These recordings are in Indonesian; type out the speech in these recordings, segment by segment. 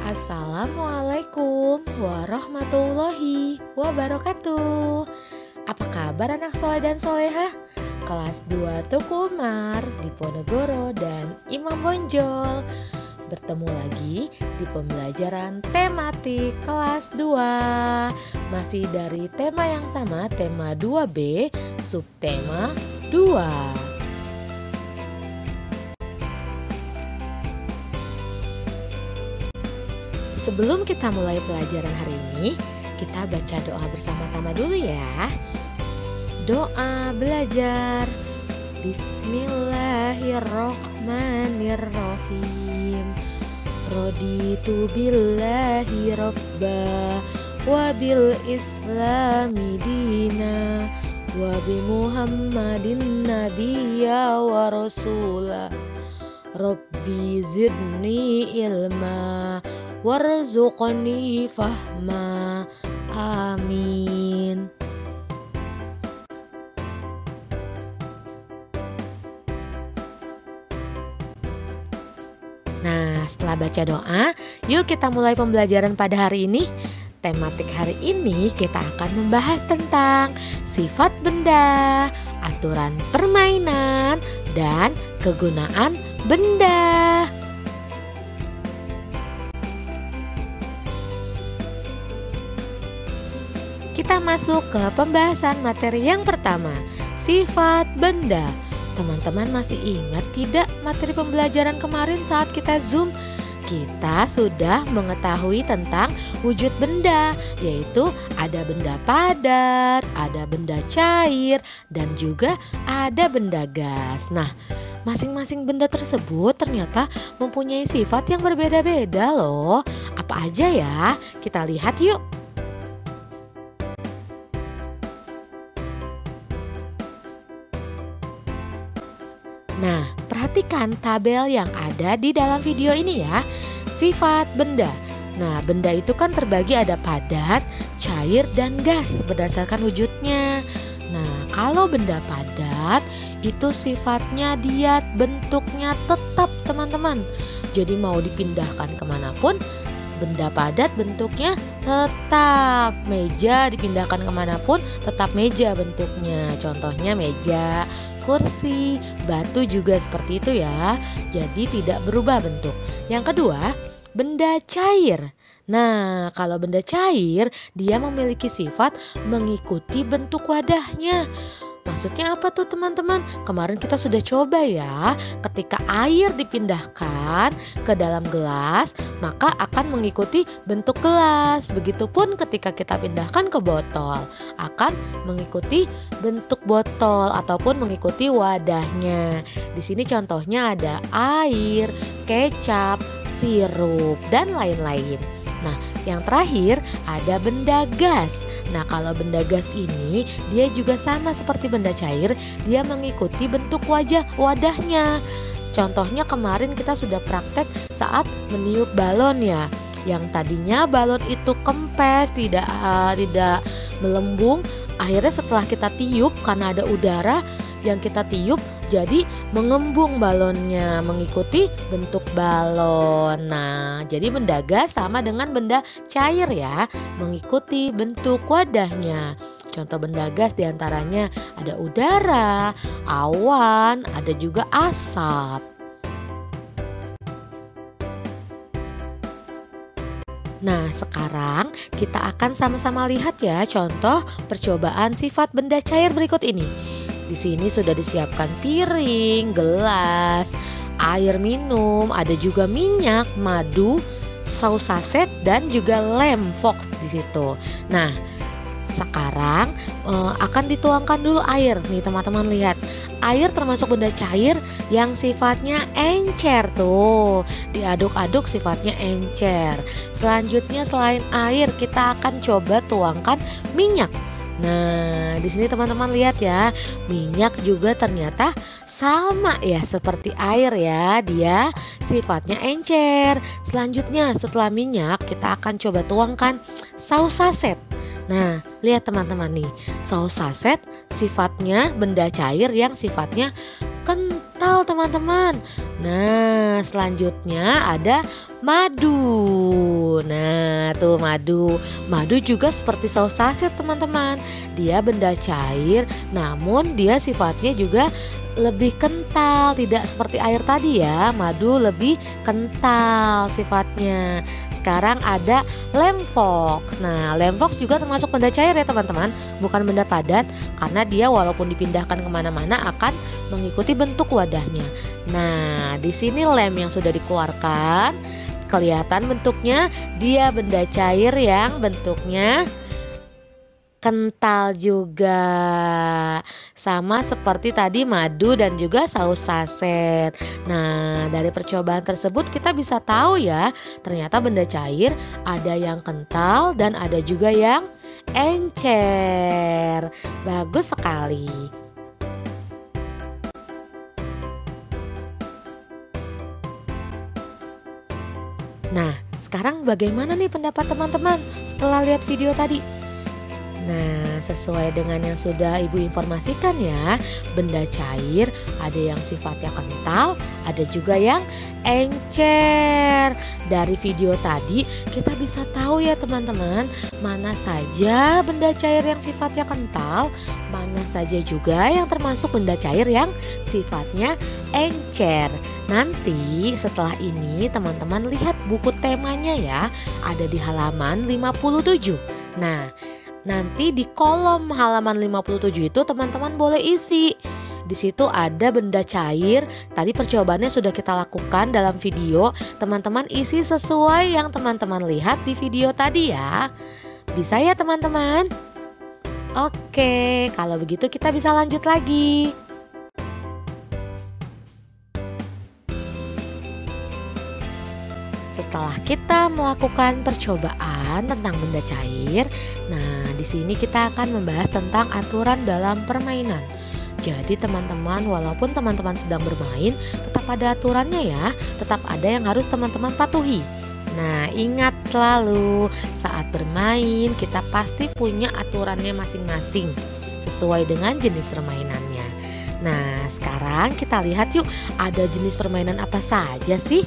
Assalamualaikum warahmatullahi wabarakatuh. Apa kabar anak soleh dan soleha? Kelas 2 Tuku Umar, Diponegoro, dan Imam Bonjol. Bertemu lagi di pembelajaran tematik kelas 2. Masih dari tema yang sama, tema 2B, subtema 2. Sebelum kita mulai pelajaran hari ini, kita baca doa bersama-sama dulu ya. Doa belajar. Bismillahirrohmanirrohim. Raditu billahi robba wa bil islami dina wa bi muhammadin nabiyya wa rasulah. Rabbi zidni ilma warzuqni fahma. Amin. Nah, setelah baca doa, yuk kita mulai pembelajaran pada hari ini. Tematik hari ini kita akan membahas tentang sifat benda, aturan permainan, dan kegunaan benda. Kita masuk ke pembahasan materi yang pertama, sifat benda. Teman-teman masih ingat tidak materi pembelajaran kemarin saat kita Zoom? Kita sudah mengetahui tentang wujud benda, yaitu ada benda padat, ada benda cair, dan juga ada benda gas. Nah, masing-masing benda tersebut ternyata mempunyai sifat yang berbeda-beda loh. Apa aja ya? Kita lihat yuk. Nah, perhatikan tabel yang ada di dalam video ini ya. Sifat benda. Nah, benda itu kan terbagi ada padat, cair, dan gas berdasarkan wujudnya. Nah, kalau benda padat itu sifatnya dia bentuknya tetap teman-teman. Jadi mau dipindahkan kemanapun, benda padat bentuknya tetap. Meja dipindahkan kemanapun tetap meja bentuknya. Contohnya meja, kursi, batu juga seperti itu ya. Jadi tidak berubah bentuk. Yang kedua, benda cair. Nah, kalau benda cair dia memiliki sifat mengikuti bentuk wadahnya. Maksudnya apa tuh teman-teman? Kemarin kita sudah coba ya. Ketika air dipindahkan ke dalam gelas, maka akan mengikuti bentuk gelas. Begitupun ketika kita pindahkan ke botol, akan mengikuti bentuk botol ataupun mengikuti wadahnya. Di sini contohnya ada air, kecap, sirup, dan lain-lain. Nah, yang terakhir ada benda gas. Nah, kalau benda gas ini dia juga sama seperti benda cair, dia mengikuti bentuk wadahnya. Contohnya kemarin kita sudah praktek saat meniup balon ya. Yang tadinya balon itu kempes, tidak melembung. Akhirnya setelah kita tiup karena ada udara yang kita tiup, jadi mengembung balonnya mengikuti bentuk balon. Nah, jadi benda gas sama dengan benda cair ya, mengikuti bentuk wadahnya. Contoh benda gas diantaranya ada udara, awan, ada juga asap. Nah, sekarang kita akan sama-sama lihat ya contoh percobaan sifat benda cair berikut ini. Di sini sudah disiapkan piring, gelas, air minum, ada juga minyak, madu, saus saset, dan juga lem fox di situ. Nah, sekarang akan dituangkan dulu air. Nih teman-teman lihat, air termasuk benda cair yang sifatnya encer tuh. Diaduk-aduk sifatnya encer. Selanjutnya selain air kita akan coba tuangkan minyak. Nah, di sini teman-teman lihat ya, minyak juga ternyata sama ya seperti air ya, dia sifatnya encer. Selanjutnya setelah minyak kita akan coba tuangkan saus saset. Nah, lihat teman-teman nih, saus saset sifatnya benda cair yang sifatnya kental teman-teman. Nah, Nah, selanjutnya ada madu. Nah, tuh madu. Madu juga seperti saus saset, teman-teman. Dia benda cair, namun dia sifatnya juga lebih kental, tidak seperti air tadi ya. Madu lebih kental sifatnya. Sekarang ada lem fox. Nah, lem fox juga termasuk benda cair ya teman-teman, bukan benda padat, karena dia walaupun dipindahkan kemana-mana akan mengikuti bentuk wadahnya. Nah, di sini lem yang sudah dikeluarkan, kelihatan bentuknya dia benda cair yang bentuknya kental juga, sama seperti tadi madu dan juga saus saset. Nah, dari percobaan tersebut kita bisa tahu ya, ternyata benda cair ada yang kental dan ada juga yang encer. Bagus sekali. Nah, sekarang bagaimana nih pendapat teman-teman setelah lihat video tadi? Nah, sesuai dengan yang sudah Ibu informasikan ya, benda cair ada yang sifatnya kental, ada juga yang encer. Dari video tadi kita bisa tahu ya teman-teman, mana saja benda cair yang sifatnya kental, mana saja juga yang termasuk benda cair yang sifatnya encer. Nanti setelah ini teman-teman lihat buku temanya ya, ada di halaman 57. Nah, nanti di kolom halaman 57 itu teman-teman boleh isi. Di situ ada benda cair. Tadi percobaannya sudah kita lakukan dalam video. Teman-teman isi sesuai yang teman-teman lihat di video tadi ya. Bisa ya teman-teman? Oke, kalau begitu kita bisa lanjut lagi. Setelah kita melakukan percobaan tentang benda cair, nah di sini kita akan membahas tentang aturan dalam permainan. Jadi teman-teman, walaupun teman-teman sedang bermain, tetap ada aturannya ya, tetap ada yang harus teman-teman patuhi. Nah, ingat selalu saat bermain kita pasti punya aturannya masing-masing sesuai dengan jenis permainannya. Nah, sekarang kita lihat yuk, ada jenis permainan apa saja sih?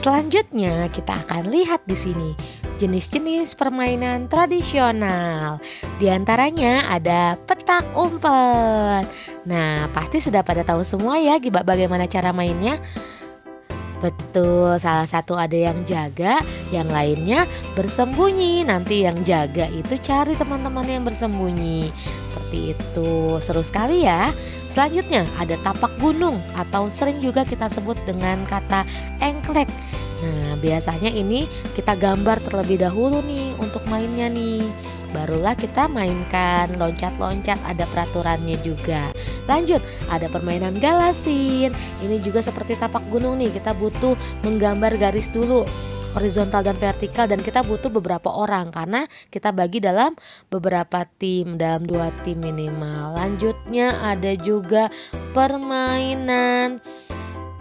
Selanjutnya kita akan lihat di sini jenis-jenis permainan tradisional. Di antaranya ada petak umpet. Nah, pasti sudah pada tahu semua ya bagaimana cara mainnya. Betul, salah satu ada yang jaga, yang lainnya bersembunyi. Nanti yang jaga itu cari teman-teman yang bersembunyi. Seperti itu, seru sekali ya. Selanjutnya ada tapak gunung atau sering juga kita sebut dengan kata engklek. Nah, biasanya ini kita gambar terlebih dahulu nih untuk mainnya nih. Barulah kita mainkan loncat-loncat, ada peraturannya juga. Lanjut, ada permainan galasin. Ini juga seperti tapak gunung nih, kita butuh menggambar garis dulu, horizontal dan vertikal, dan kita butuh beberapa orang karena kita bagi dalam beberapa tim, dalam 2 tim minimal. Lanjutnya ada juga permainan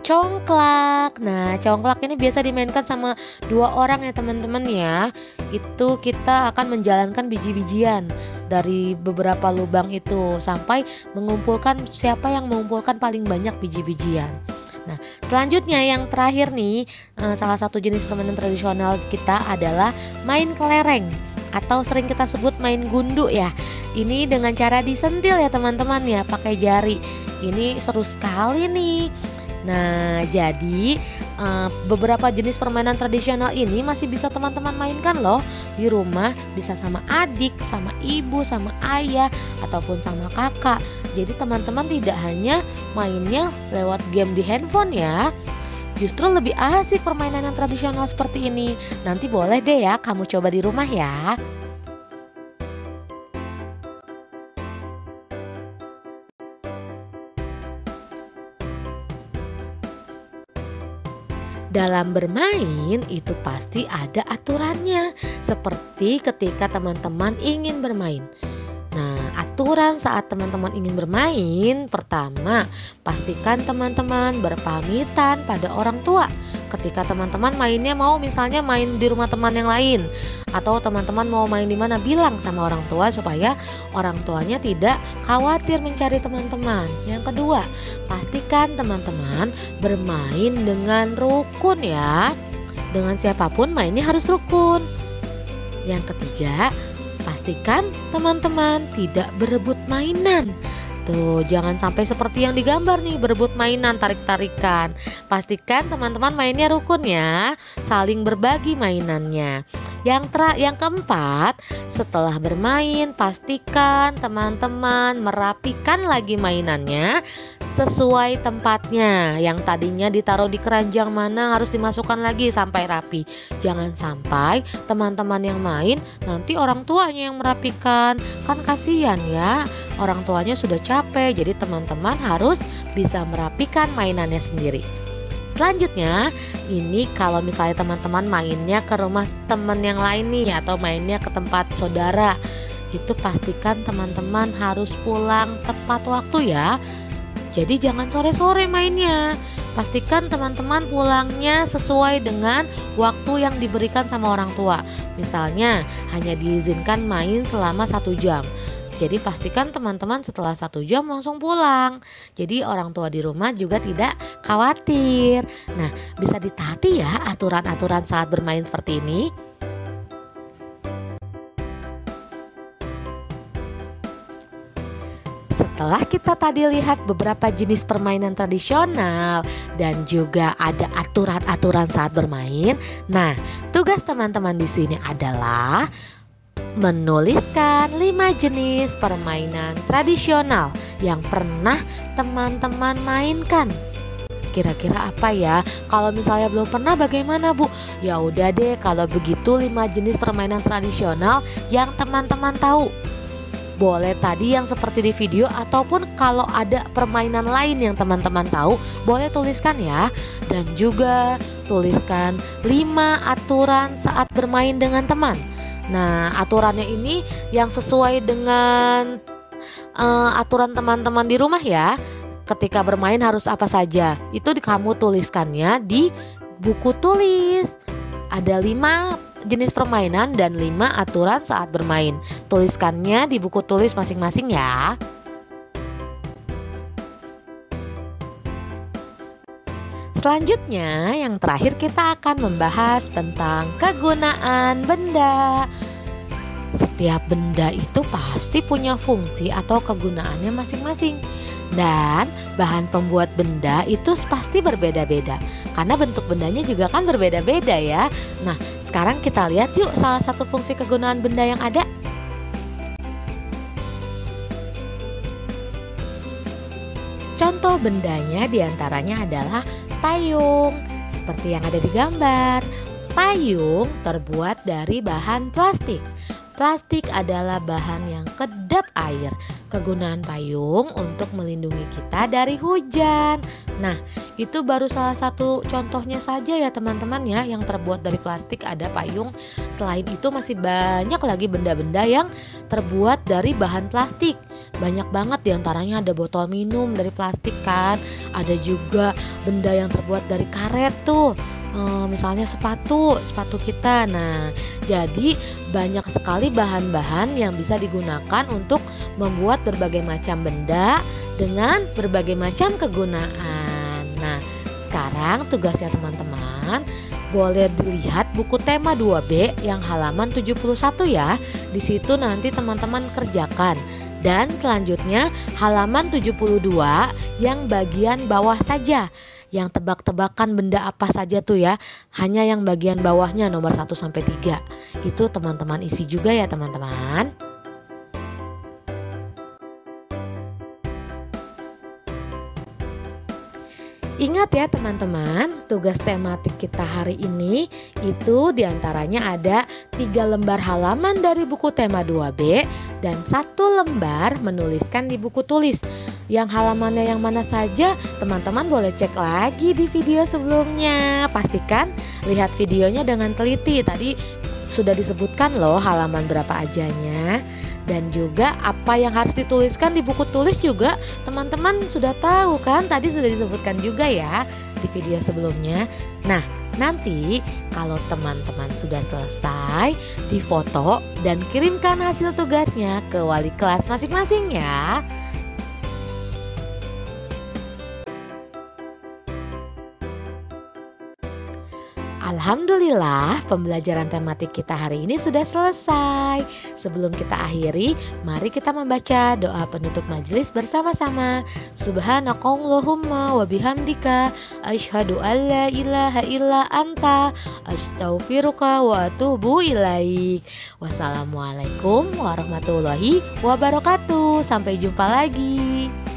congklak. Nah, congklak ini biasa dimainkan sama 2 orang ya teman-teman ya. Itu kita akan menjalankan biji-bijian dari beberapa lubang itu sampai mengumpulkan, siapa yang mengumpulkan paling banyak biji-bijian. Nah, selanjutnya yang terakhir nih, salah satu jenis permainan tradisional kita adalah main kelereng atau sering kita sebut main gundu ya. Ini dengan cara disentil ya teman-teman ya, pakai jari. Ini seru sekali nih. Nah, jadi beberapa jenis permainan tradisional ini masih bisa teman-teman mainkan loh di rumah, bisa sama adik, sama ibu, sama ayah, ataupun sama kakak. Jadi teman-teman tidak hanya mainnya lewat game di handphone ya. Justru lebih asik permainan yang tradisional seperti ini. Nanti boleh deh ya kamu coba di rumah ya. Dalam bermain itu pasti ada aturannya, seperti ketika teman-teman ingin bermain. Nah, aturan saat teman-teman ingin bermain, pertama, pastikan teman-teman berpamitan pada orang tua. ketika teman-teman mainnya mau misalnya main di rumah teman yang lain, atau teman-teman mau main di mana, bilang sama orang tua supaya orang tuanya tidak khawatir mencari teman-teman. Yang kedua, pastikan teman-teman bermain dengan rukun ya. Dengan siapapun mainnya harus rukun. Yang ketiga, pastikan teman-teman tidak berebut mainan. Tuh, jangan sampai seperti yang digambar nih, berebut mainan, tarik-tarikan. Pastikan teman-teman mainnya rukun ya, saling berbagi mainannya. Yang keempat, setelah bermain pastikan teman-teman merapikan lagi mainannya sesuai tempatnya. Yang tadinya ditaruh di keranjang mana harus dimasukkan lagi sampai rapi. Jangan sampai teman-teman yang main nanti orang tuanya yang merapikan. Kan kasihan ya, orang tuanya sudah capek. Jadi teman-teman harus bisa merapikan mainannya sendiri. Selanjutnya, ini kalau misalnya teman-teman mainnya ke rumah teman yang lain nih, atau mainnya ke tempat saudara, itu pastikan teman-teman harus pulang tepat waktu ya. Jadi jangan sore-sore mainnya. Pastikan teman-teman pulangnya sesuai dengan waktu yang diberikan sama orang tua. Misalnya hanya diizinkan main selama 1 jam. Jadi pastikan teman-teman setelah 1 jam langsung pulang. Jadi orang tua di rumah juga tidak khawatir. Nah, bisa ditaati ya aturan-aturan saat bermain seperti ini. Setelah kita tadi lihat beberapa jenis permainan tradisional dan juga ada aturan-aturan saat bermain. Nah, tugas teman-teman di sini adalah menuliskan 5 jenis permainan tradisional yang pernah teman-teman mainkan. Kira-kira apa ya? Kalau misalnya belum pernah bagaimana, Bu? Ya udah deh, kalau begitu 5 jenis permainan tradisional yang teman-teman tahu. Boleh tadi yang seperti di video, ataupun kalau ada permainan lain yang teman-teman tahu, boleh tuliskan ya. Dan juga tuliskan 5 aturan saat bermain dengan teman. Nah, aturannya ini yang sesuai dengan aturan teman-teman di rumah ya. Ketika bermain harus apa saja, itu kamu tuliskannya di buku tulis. Ada 5 jenis permainan dan 5 aturan saat bermain. Tuliskannya di buku tulis masing-masing ya. Selanjutnya, yang terakhir kita akan membahas tentang kegunaan benda. Setiap benda itu pasti punya fungsi atau kegunaannya masing-masing. Dan bahan pembuat benda itu pasti berbeda-beda, karena bentuk bendanya juga kan berbeda-beda ya. Nah, sekarang kita lihat yuk salah satu fungsi kegunaan benda yang ada. Contoh bendanya diantaranya adalah payung, seperti yang ada di gambar. Payung terbuat dari bahan plastik. Plastik adalah bahan yang kedap air. Kegunaan payung untuk melindungi kita dari hujan. Nah, itu baru salah satu contohnya saja ya teman-teman ya, yang terbuat dari plastik ada payung. Selain itu masih banyak lagi benda-benda yang terbuat dari bahan plastik. Banyak banget diantaranya ada botol minum dari plastik kan. Ada juga benda yang terbuat dari karet tuh. Misalnya sepatu kita. Nah, jadi banyak sekali bahan-bahan yang bisa digunakan untuk membuat berbagai macam benda dengan berbagai macam kegunaan. Nah, sekarang tugasnya teman-teman boleh dilihat buku tema 2B yang halaman 71 ya. Di situ nanti teman-teman kerjakan. Dan selanjutnya halaman 72 yang bagian bawah saja. Yang tebak-tebakan benda apa saja tuh ya. Hanya yang bagian bawahnya nomor 1-3. Itu teman-teman isi juga ya teman-teman. Ingat ya teman-teman, tugas tematik kita hari ini itu diantaranya ada 3 lembar halaman dari buku tema 2B dan 1 lembar menuliskan di buku tulis. Yang halamannya yang mana saja, teman-teman boleh cek lagi di video sebelumnya. Pastikan lihat videonya dengan teliti. Tadi sudah disebutkan loh halaman berapa ajanya. Dan juga apa yang harus dituliskan di buku tulis juga teman-teman sudah tahu kan, tadi sudah disebutkan juga ya di video sebelumnya. Nah, Nanti kalau teman-teman sudah selesai, difoto dan kirimkan hasil tugasnya ke wali kelas masing-masing ya. Alhamdulillah, pembelajaran tematik kita hari ini sudah selesai. Sebelum kita akhiri, mari kita membaca doa penutup majelis bersama-sama. Subhanakallahumma wa bihamdika asyhadu an la ilaha illa anta astaghfiruka wa atubu ilaik. Wassalamualaikum warahmatullahi wabarakatuh. Sampai jumpa lagi.